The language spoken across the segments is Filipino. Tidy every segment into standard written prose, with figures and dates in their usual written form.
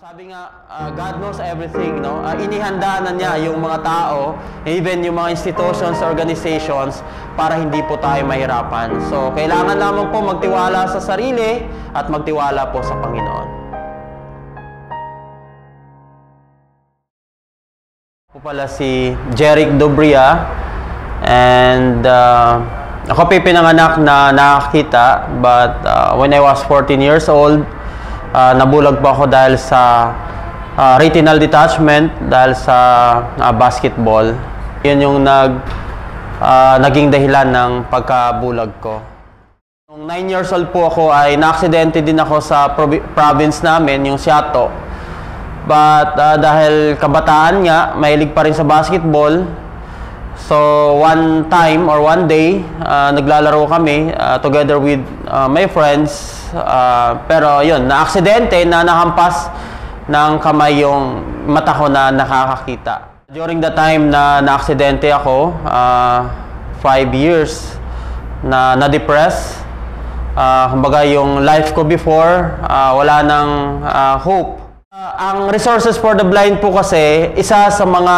Sabi nga, God knows everything, no? Inihanda na niya yung mga tao, even yung mga institutions, organizations, para hindi po tayo mahirapan. So, kailangan lamang po magtiwala sa sarili at magtiwala po sa Panginoon. Ako pala si Jeric Dobria, and ako pinanganak na nakakita, but when I was 14 years old, nabulag po ako dahil sa retinal detachment dahil sa basketball. Yun yung naging dahilan ng pagkabulag ko. Nung 9 years old po ako ay na-aksidente din ako sa province namin, yung Seattle. But dahil kabataan nga, mahilig pa rin sa basketball. So one time or one day, naglalaro kami together with my friends. Pero yun, na-aksidente na nahampas ng kamay yung mata ko na nakakakita. During the time na na-aksidente ako, 5 years na na-depress. Kumbaga yung life ko before, wala nang hope. Ang Resources for the Blind po kasi, isa sa mga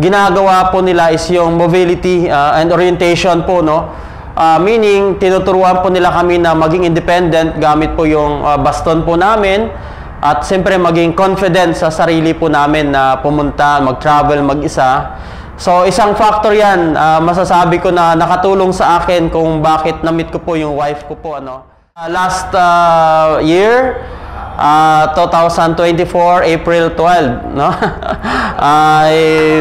ginagawa po nila is yung mobility and orientation po, no? Meaning, tinuturuan po nila kami na maging independent gamit po yung baston po namin at siyempre maging confident sa sarili po namin na pumunta, mag-travel, mag-isa. So, isang factor yan, masasabi ko na nakatulong sa akin kung bakit na-meet ko po yung wife ko po, ano? Last year, 2024, April 12, no? Ay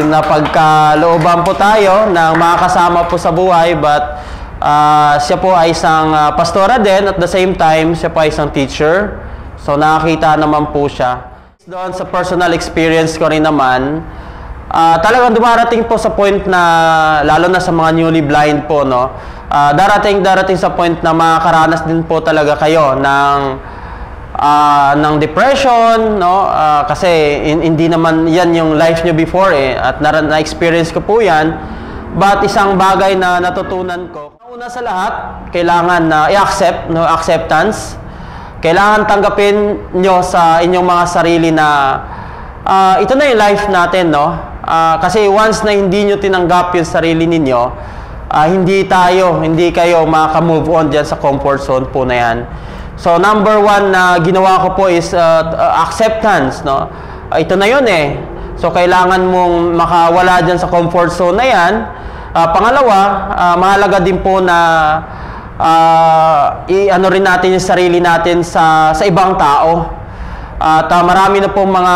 napagkalooban po tayo ng mga kasama po sa buhay, but siya po ay isang pastora din, at the same time, siya po ay isang teacher. So nakakita naman po siya. Doon sa personal experience ko rin naman, talagang dumarating po sa point na, lalo na sa mga newly blind po, no? Darating sa point na makakaranas din po talaga kayo ng depression, no? Kasi hindi naman yan yung life nyo before at na-experience ko po yan. But isang bagay na natutunan ko, una sa lahat, kailangan na i-accept, no? Acceptance. Kailangan tanggapin nyo sa inyong mga sarili na ito na yung life natin, no? Kasi once na hindi nyo tinanggap yung sarili ninyo, hindi kayo maka-move on dyan sa comfort zone po na yan. So, number one na ginawa ko po is acceptance, no? Ito na yun So, kailangan mong makawala dyan sa comfort zone na yan. Pangalawa, mahalaga din po na i-ano rin natin yung sarili natin sa ibang tao. At marami na po mga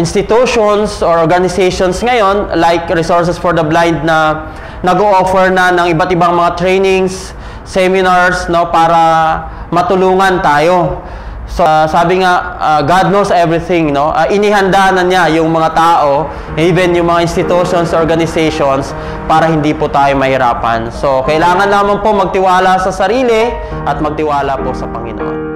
institutions or organizations ngayon, like Resources for the Blind, na nag-o-offer na ng iba't ibang mga trainings, seminars, no, para matulungan tayo. So, sabi nga, God knows everything, no? Inihanda na niya yung mga tao, even yung mga institutions, organizations, para hindi po tayo mahirapan. So, kailangan naman po magtiwala sa sarili at magtiwala po sa Panginoon.